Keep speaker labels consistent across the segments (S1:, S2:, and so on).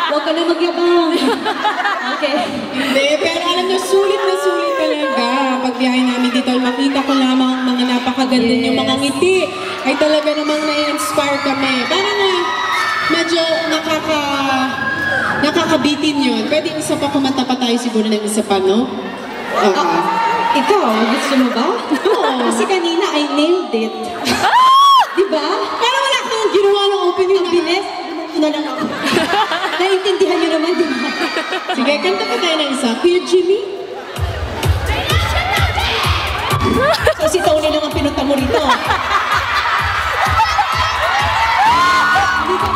S1: Huwag ka na magyabang. Okay.
S2: Hindi, pero alam nyo, sulit na sulit talaga. Pagbiyahe namin dito, makita ko lamang mga napakaganda yung mga ngiti. Ay talaga namang na-inspire kami. Parang medyo nakakabitin yun. Pwede isa pa kumanta pa tayo siguro ng isa pa, no?
S1: Ikaw, gusto mo ba?
S2: Oo.
S1: Kasi kanina, I nailed it. Diba?
S2: Parang wala kang ginawa ng opening.
S1: Ang bilis. Na lang ako. Naintindihan niyo naman, diba?
S2: Sige, kanta pa tayo ng isa. Kuya Jimmy?
S1: So, si Tony lang ang pinunta mo rito. Hindi ko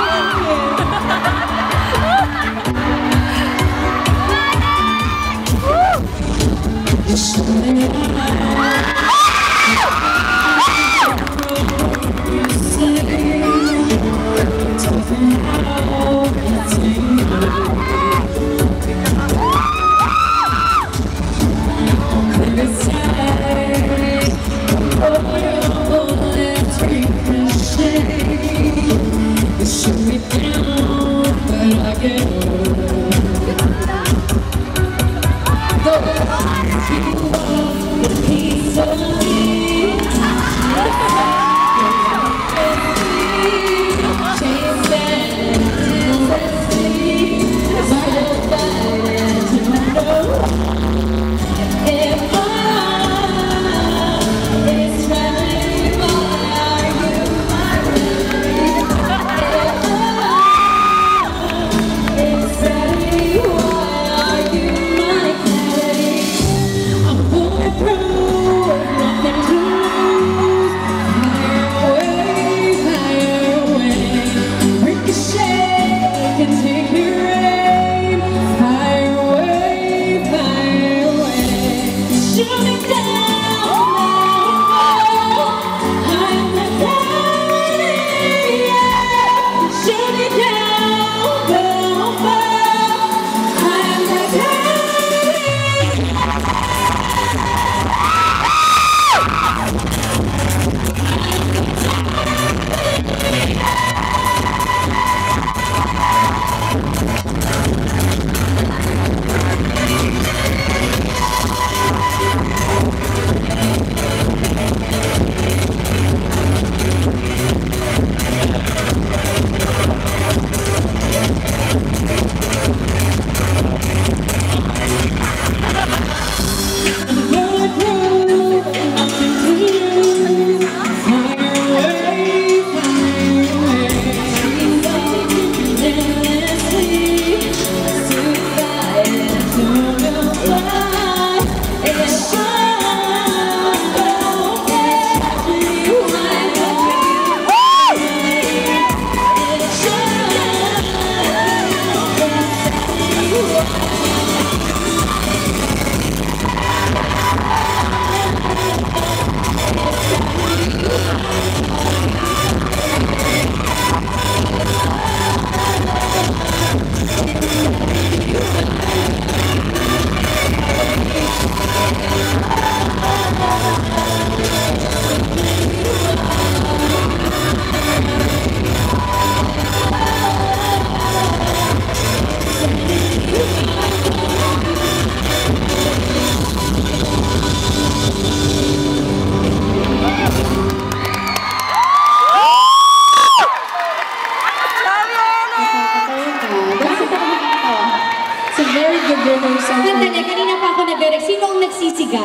S1: Sandali, kanina pa ako nag-direct. Sino ang nagsisiga?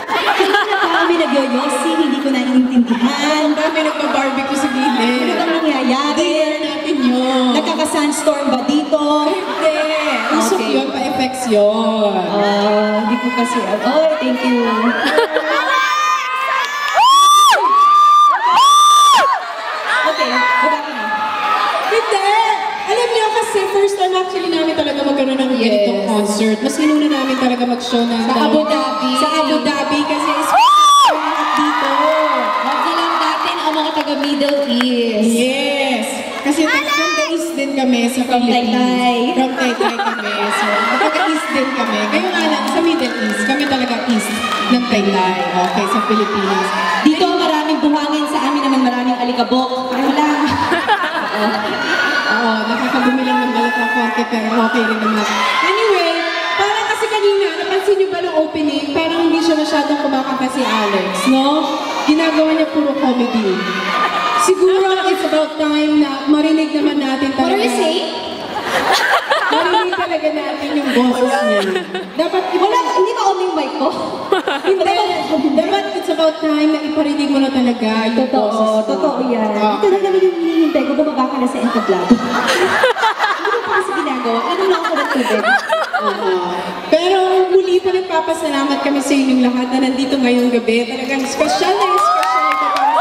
S1: Kanina pa kami nag-yoyosi, hindi ko naiintindihan.
S2: Ang dami nagpa-barbecue sa gilid.
S1: Ano bang nangyayari?
S2: Dinner natin yun.
S1: Nagkaka-sunstorm ba dito?
S2: Hindi. Usok
S1: Okay.
S2: yun, pa-effects yun.
S1: Hindi ko kasi... Oh, thank you. Okay, baba ka na.
S2: Hindi! Alam niyo kasi first time actually namin talaga magkaroon ng ganitong concert. Mas inuna namin talaga mag-show na
S1: Sa Abu Dhabi.
S2: Sa Abu Dhabi kasi dito.
S1: Huwag na lang natin ang mga taga-Middle East.
S2: Yes! Kasi from the East din kami sa Philippines.
S1: Taytay.
S2: From Taytay kami. So, taga-East din kami. Kayo nga lang, sa Middle East. Kami talaga East ng Taytay. Okay, sa Philippines.
S1: Dito maraming buhangin, sa amin naman maraming alikabok. Ano lang.
S2: Oo, nakakabumi lang ng pero okay rin naman. Anyway, parang kasi kanina, napansin niyo ba ng opening, parang hindi siya masyadong kumakanta si Alex, no? Ginagawa niya puro comedy. Siguro it's about time na marinig naman natin
S1: What are
S2: talaga.
S1: you saying?
S2: Marinig talaga natin yung boses niya. Dapat
S1: Wala, hindi ba on yung mic ko?
S2: Hindi. Dapat it's about time na iparinig mo na talaga yung boses mo.
S1: Totoo yan.
S2: Ah.
S1: Ito na naman yung hinihintay ko, bumaba ka na sa entablado. Hindi ko pa kasi ginagawa. Ano lang ako ng tubig?
S2: Pero muli pa nagpapasalamat kami sa inyong lahat na nandito ngayong gabi. Talagang special na special ito para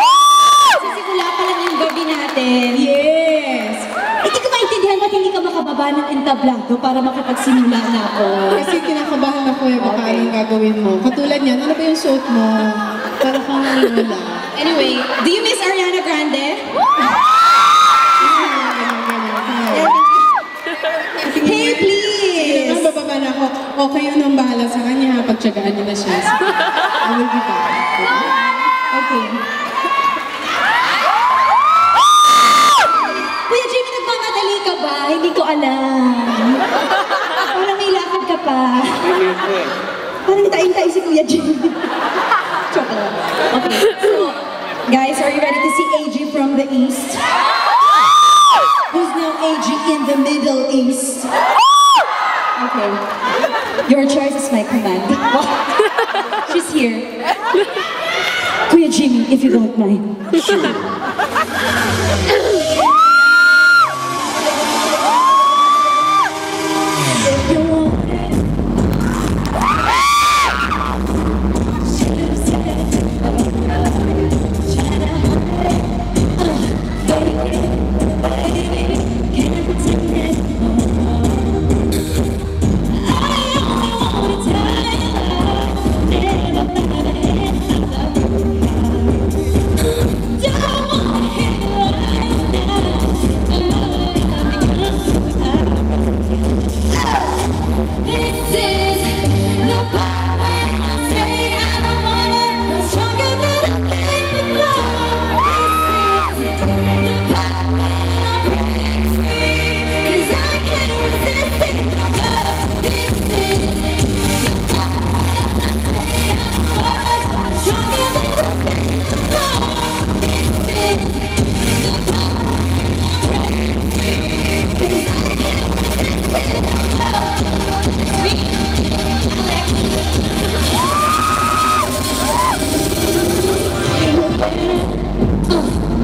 S1: Kasi simula pa lang yung gabi natin.
S2: Yes!
S1: Hindi ko maintindihan ba't hindi ka makababa ng entablado para makipagsimula na ako.
S2: Kasi kinakabahan ako baka
S1: Okay.
S2: anong gagawin mo. Katulad niyan, ano ba yung suot mo? Para kang lola.
S1: Anyway, do you miss Ariana Grande? Hey, please!
S2: Sige naman, bababa na ako. O kayo nang bahala sa kanya, ha? Pagtsagaan niyo na siya. I will be back.
S1: Okay. Kuya Jimmy, nagmamadali ka ba? Hindi ko alam. Parang may lakad ka pa. Parang tayo si Kuya Jimmy. Joke lang. Okay, so, guys, are you ready to see AG from the East? Who's now AG in the Middle East? Okay. Your choice is my command. She's here. Kuya Jimmy, if you don't mind. If you want it. Should've said, tryna hide it. Baby, can't pretend it no more. I only wanna tell you, never let it stop. Don't wanna hear right now. This is the part when I say I don't want it. I'm stronger than I think before. This is the part when I break free, 'cause I can't resist it no more. This is the part when I say I don't want it. I'm stronger than I think before. This is the part when I break free, 'cause I can't resist it no more.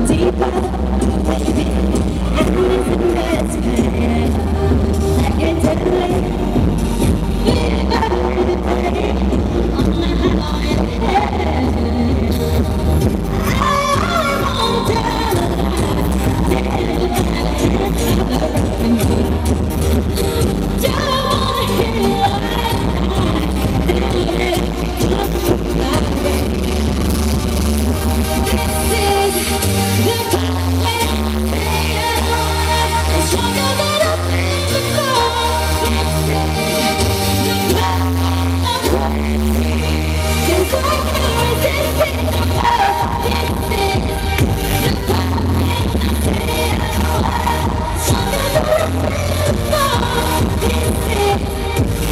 S1: Deeper, baby, and listen to this pain. I can tell it. Baby, on my head. I won't tell don't wanna hear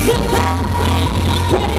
S1: Goodbye.